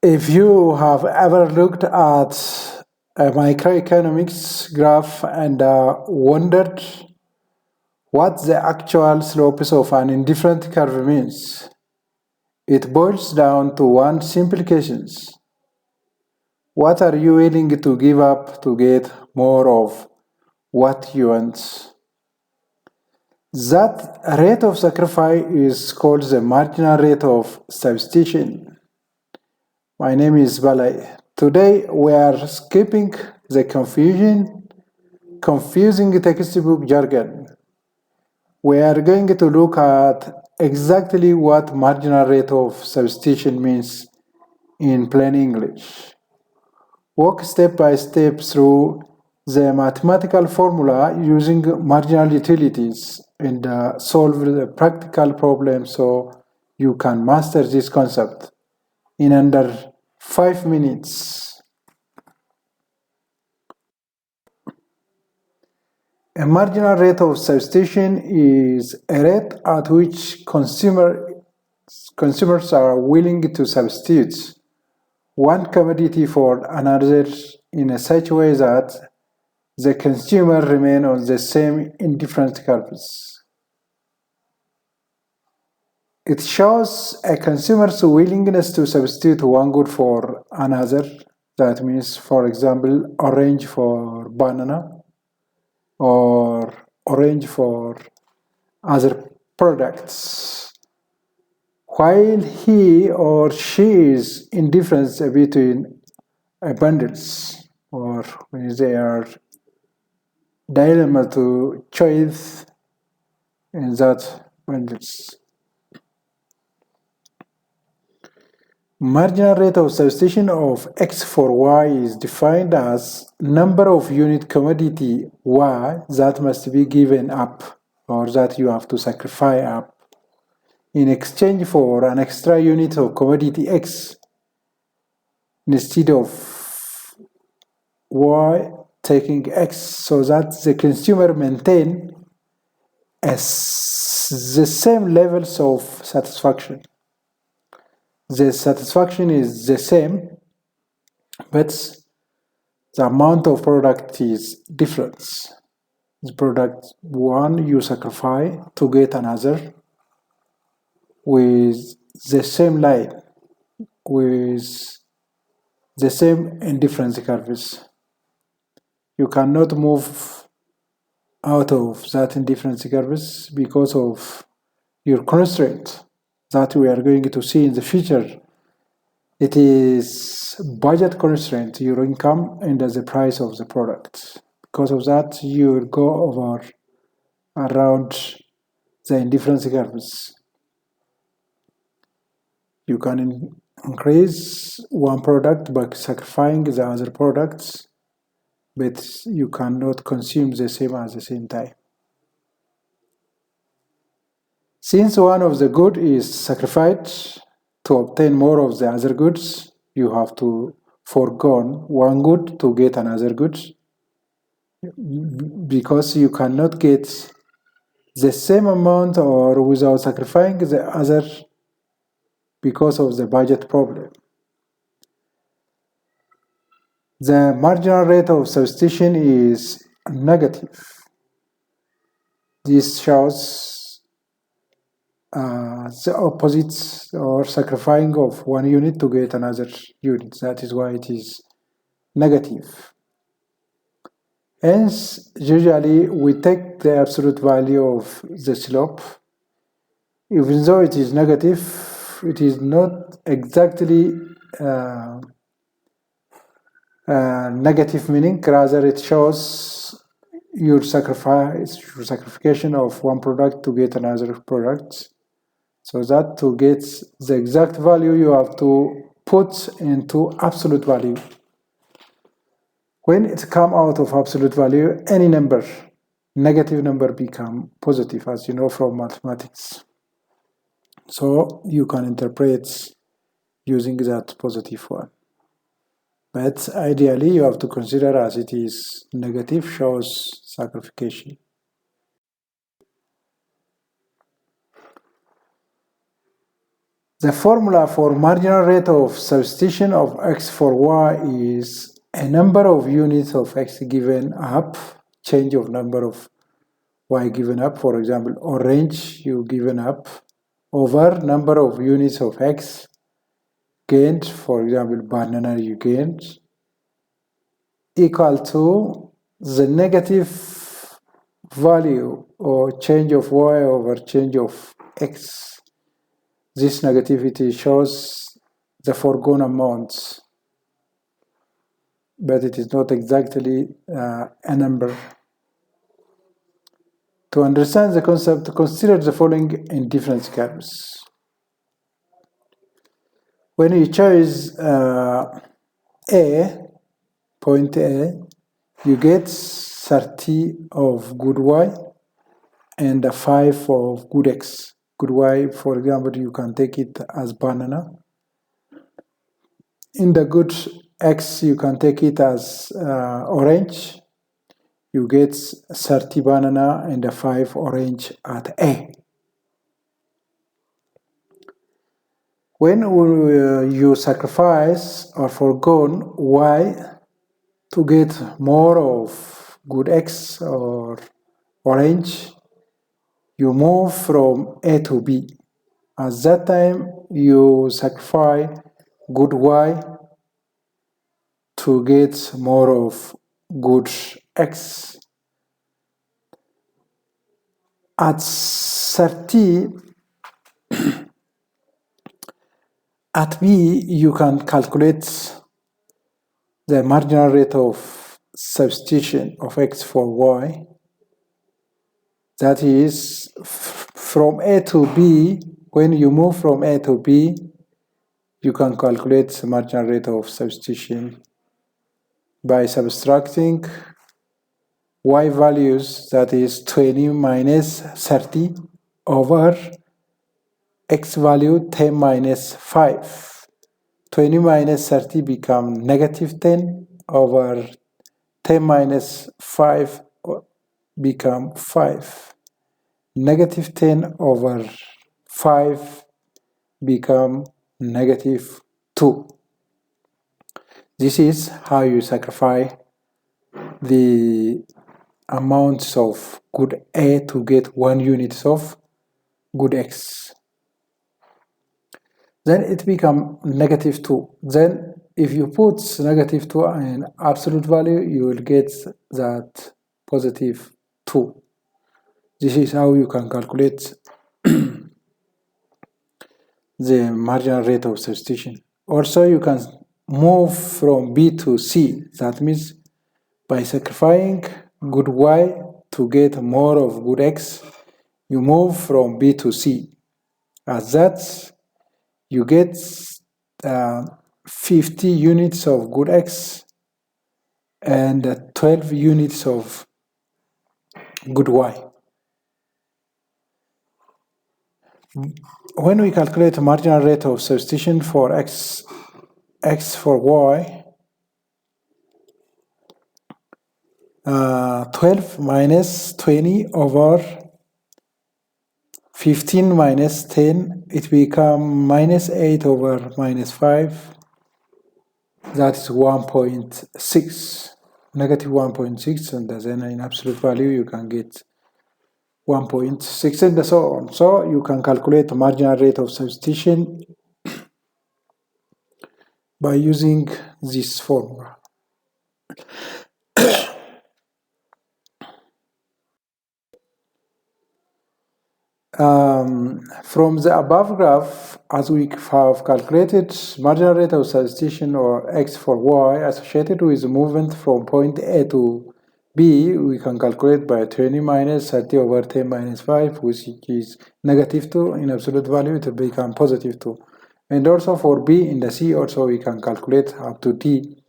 If you have ever looked at a microeconomics graph and wondered what the actual slopes of an indifferent curve means, it boils down to one simple question. What are you willing to give up to get more of what you want? That rate of sacrifice is called the marginal rate of substitution. My name is Balai. Today we are skipping the confusing textbook jargon. We are going to look at exactly what marginal rate of substitution means in plain English. Walk step by step through the mathematical formula using marginal utilities and solve the practical problem so you can master this concept in under 5 minutes. A marginal rate of substitution is a rate at which consumers are willing to substitute one commodity for another in such a way that the consumer remains on the same indifference curves. It shows a consumer's willingness to substitute one good for another. That means, for example, orange for banana or orange for other products. While he or she is indifferent between bundles or when they are dilemma to choice in that bundles. Marginal rate of substitution of X for Y is defined as number of unit commodity Y that must be given up or that you have to sacrifice up in exchange for an extra unit of commodity X instead of Y taking X so that the consumer maintain the same levels of satisfaction. The satisfaction is the same, but the amount of product is different. The product one you sacrifice to get another with the same line, with the same indifference curves. You cannot move out of that indifference curves because of your constraint that we are going to see in the future. It is budget constraint, your income and the price of the product. Because of that, you will go over around the indifference curves. You can increase one product by sacrificing the other products, but you cannot consume the same at the same time. Since one of the good is sacrificed to obtain more of the other goods, you have to forego one good to get another good because you cannot get the same amount or without sacrificing the other because of the budget problem. The marginal rate of substitution is negative. This shows the opposite or sacrificing of one unit to get another unit. That is why it is negative. Hence, usually we take the absolute value of the slope. Even though it is negative, it is not exactly negative meaning, rather it shows your sacrification of one product to get another product. So that to get the exact value you have to put into absolute value. When it comes out of absolute value, any number, negative number become positive, as you know from mathematics. So you can interpret using that positive one. But ideally, you have to consider as it is negative shows sacrification. The formula for marginal rate of substitution of x for y is a number of units of x given up, change of number of y given up, for example, orange you given up, over number of units of x gained, for example, banana you gained, equal to the negative value or change of y over change of x. This negativity shows the foregone amounts, but it is not exactly a number. To understand the concept, consider the following indifference curves. When you choose point A, you get 30 of good y and 5 of good x. Good y, for example, you can take it as banana. In the good x, you can take it as orange. You get 30 banana and 5 orange at A. When you sacrifice or forgone y to get more of good x or orange, you move from A to B. At that time, you sacrifice good y to get more of good x. At 30, at B, you can calculate the marginal rate of substitution of x for y. That is, from A to B, when you move from A to B, you can calculate the marginal rate of substitution by subtracting y values, that is 20 minus 30 over x value 10 minus 5. 20 minus 30 become negative 10 over 10 minus 5 become 5. Negative 10 over 5 become negative 2. This is how you sacrifice the amounts of good A to get 1 unit of good X. Then it becomes negative 2. Then if you put negative 2 in absolute value, you will get that positive 2. This is how you can calculate the marginal rate of substitution. Also, you can move from B to C. That means by sacrificing good Y to get more of good X, you move from B to C. As that, you get 50 units of good X and 12 units of good Y. When we calculate the marginal rate of substitution for X for Y, 12 minus 20 over 15 minus 10, it becomes minus 8 over minus 5. That is 1.6, negative 1.6, and then in absolute value you can get 1.6 and so on. So you can calculate the marginal rate of substitution by using this formula. From the above graph, as we have calculated marginal rate of substitution or x for y associated with the movement from point A to B, we can calculate by 20 minus 30 over 10 minus 5, which is negative 2. In absolute value, it will become positive 2. And also for B in the C, also we can calculate up to t.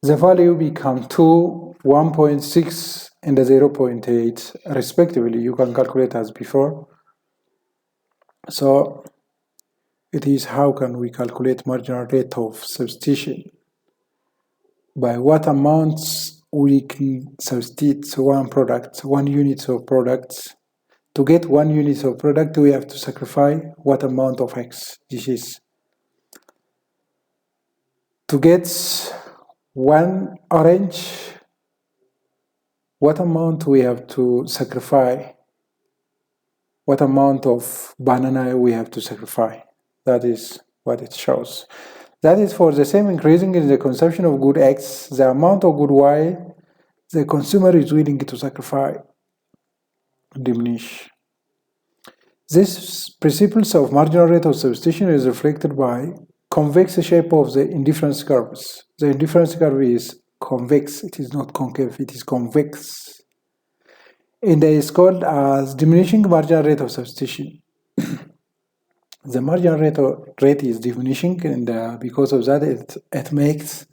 The value become 2, 1.6, and 0.8 respectively. You can calculate as before. So it is how can we calculate marginal rate of substitution? By what amounts we can substitute one product, 1 unit of products to get 1 unit of product, we have to sacrifice what amount of x? This is to get 1 orange, what amount we have to sacrifice? What amount of banana we have to sacrifice? That is what it shows. That is for the same increasing in the consumption of good X, the amount of good Y the consumer is willing to sacrifice diminish. This principles of marginal rate of substitution is reflected by convex shape of the indifference curves. The indifference curve is convex, it is not concave, it is convex. And it is called as diminishing marginal rate of substitution. The marginal rate is diminishing, and because of that, it makes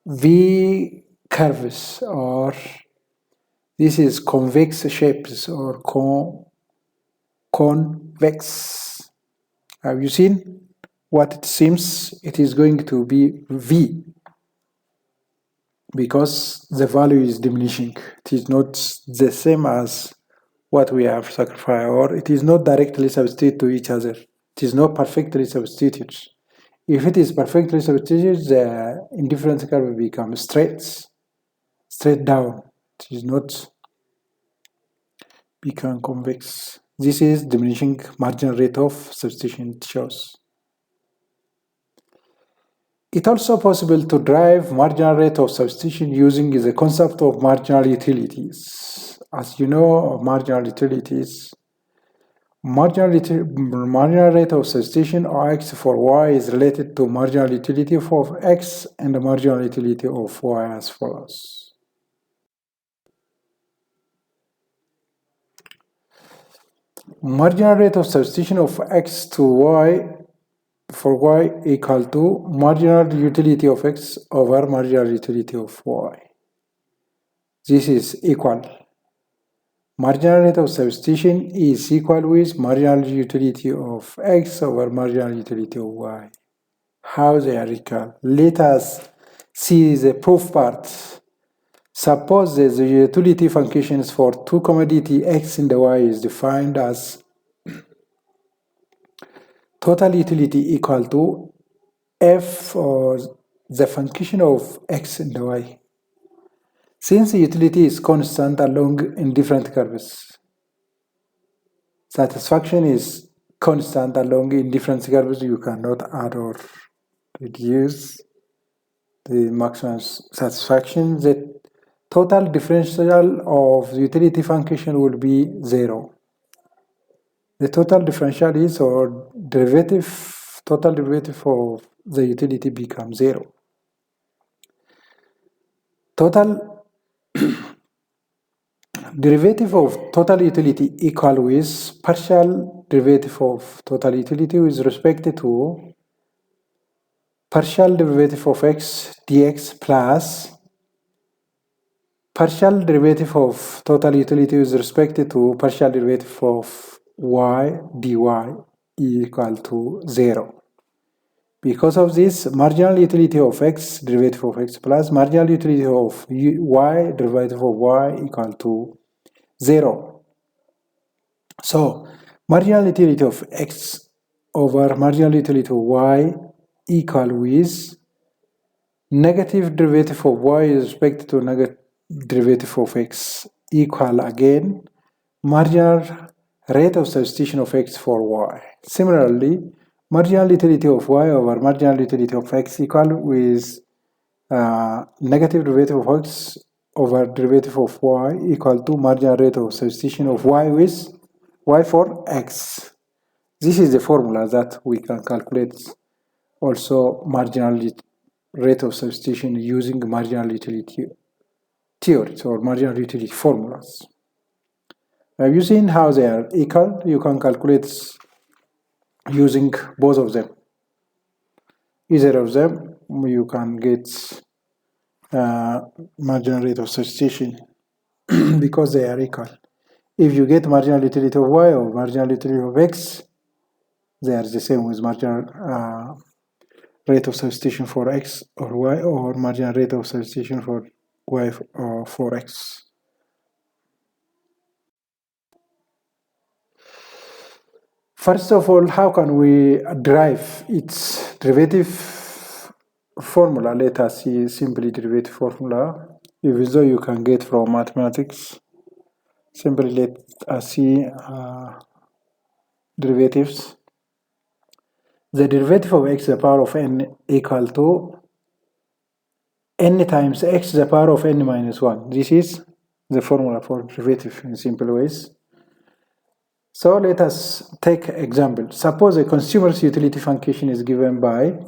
V curves, or this is convex shapes or convex. Have you seen what it seems? It is going to be V because the value is diminishing. It is not the same as what we have sacrificed, or it is not directly substituted to each other. It is not perfectly substituted. If it is perfectly substituted, the indifference curve will become straight down. It is not become convex. This is diminishing marginal rate of substitution it shows. It's also possible to derive marginal rate of substitution using the concept of marginal utilities. As you know, marginal utilities, marginal rate of substitution or x for y is related to marginal utility of x and the marginal utility of y as follows. Marginal rate of substitution of x to y for y equal to marginal utility of x over marginal utility of y. This is equal. Marginal rate of substitution is equal with marginal utility of x over marginal utility of y. How they are equal? Let us see the proof part. Suppose the utility functions for two commodity x and y is defined as total utility equal to f, or the function of x and y. Since the utility is constant along indifferent curves, satisfaction is constant along indifferent curves, you cannot add or reduce the maximum satisfaction. The total differential of the utility function will be 0. The total differential is, or total derivative of the utility becomes 0. Total derivative of total utility equal with partial derivative of total utility with respect to partial derivative of x dx plus partial derivative of total utility with respect to partial derivative of y dy equal to 0. Because of this, marginal utility of x derivative of x plus marginal utility of y derivative of y equal to 0. So marginal utility of x over marginal utility of y equal with negative derivative of y with respect to negative derivative of x equal again marginal rate of substitution of x for y. Similarly, marginal utility of y over marginal utility of x equal with negative derivative of x over derivative of y equal to marginal rate of substitution of y with y for x. This is the formula that we can calculate also marginal rate of substitution using marginal utility theories or marginal utility formulas. Have you seen how they are equal? You can calculate using both of them. Either of them, you can get marginal rate of substitution because they are equal. If you get marginal utility of y or marginal utility of x, they are the same with marginal rate of substitution for x or y, or marginal rate of substitution for y or for x. First of all, how can we derive its derivative formula? Let us see simply derivative formula, even though you can get from mathematics. Simply let us see derivatives. The derivative of x to the power of n equal to n times x to the power of n minus 1. This is the formula for derivative in simple ways. So let us take example. Suppose a consumer's utility function is given by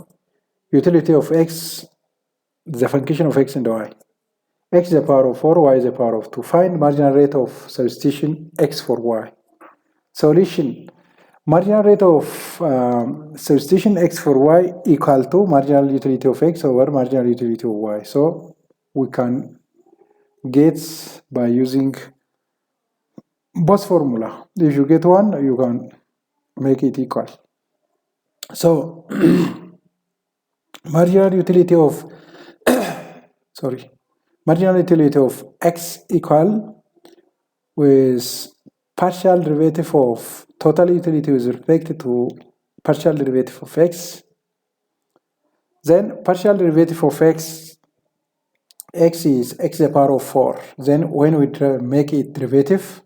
utility of x, the function of x and y. X is the power of 4, y is the power of 2. Find marginal rate of substitution x for y. Solution. Marginal rate of substitution x for y equal to marginal utility of x over marginal utility of y. So we can get by using both formula. If you get one, you can make it equal. So marginal utility of marginal utility of x equal with partial derivative of total utility with respect to partial derivative of x. Then partial derivative of x is x to the power of 4. Then when we make it derivative,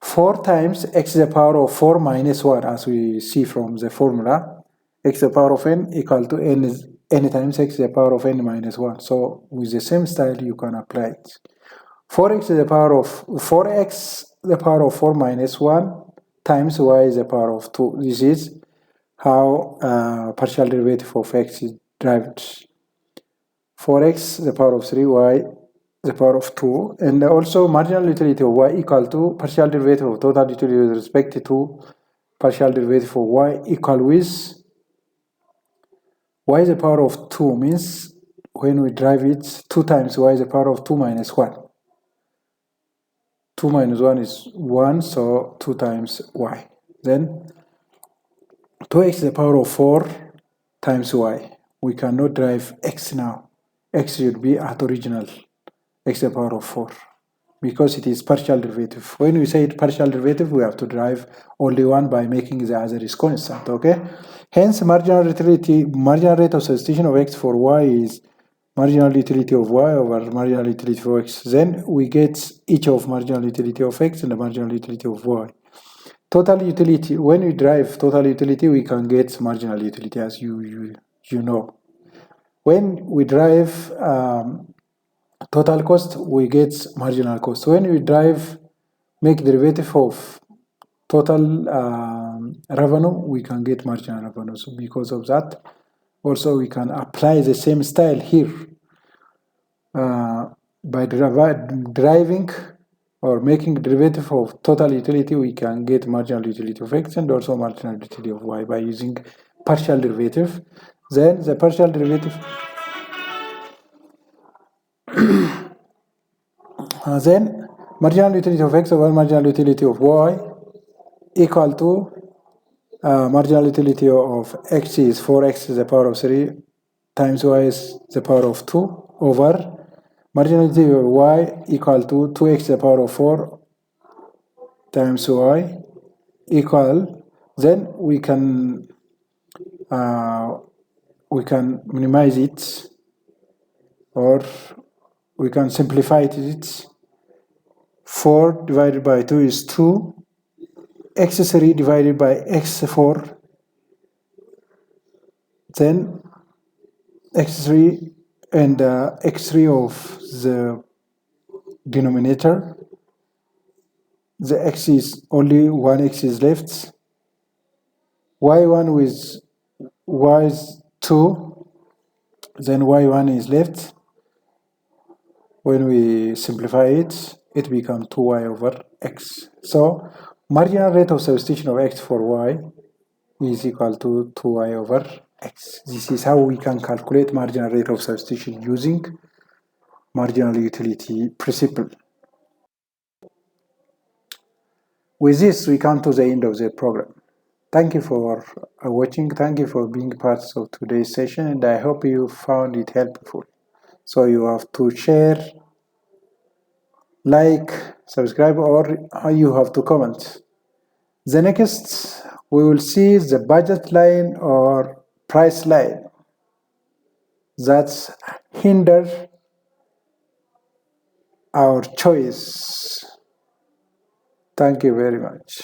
4 times x to the power of 4 minus 1, as we see from the formula, x to the power of n equal to n times x to the power of n minus 1. So with the same style, you can apply it. 4x to the power of 4x to the power of 4 minus 1 times y is the power of 2. This is how partial derivative of x is derived. 4x to the power of 3, y the power of 2, and also marginal utility of y equal to partial derivative of total utility with respect to partial derivative of y equal with y the power of 2 means when we derive it 2 times y the power of 2 minus 1. 2 minus 1 is 1, so 2 times y. Then 2x to the power of 4 times y. We cannot derive x now. X should be at original, x to the power of 4, because it is partial derivative. When we say it partial derivative, we have to derive only one by making the other is constant, okay? Hence, marginal rate of substitution of x for y is marginal utility of y over marginal utility of x. Then we get each of marginal utility of x and the marginal utility of y. Total utility, when we derive total utility, we can get marginal utility, as you know. When we derive total cost, we get marginal cost. When we make derivative of total revenue, we can get marginal revenue. So because of that, also we can apply the same style here by deriving or making derivative of total utility. We can get marginal utility of x and also marginal utility of y by using partial derivative. Then the partial derivative then marginal utility of x over marginal utility of y equal to marginal utility of x is 4x to the power of 3 times y is the power of 2 over marginal utility of y equal to 2x to the power of 4 times y equal, then we can minimize it, or we can simplify it. 4 divided by 2 is 2, x3 divided by x4, then x3 and x3 of the denominator, the x is only one x is left, y1 with y is 2, then y1 is left. When we simplify it, it becomes 2y over x. So marginal rate of substitution of x for y is equal to 2y over x. This is how we can calculate marginal rate of substitution using marginal utility principle. With this, we come to the end of the program. Thank you for watching. Thank you for being part of today's session, and I hope you found it helpful. So you have to share, like, subscribe, or you have to comment. The next, we will see the budget line or price line that hinder our choice. Thank you very much.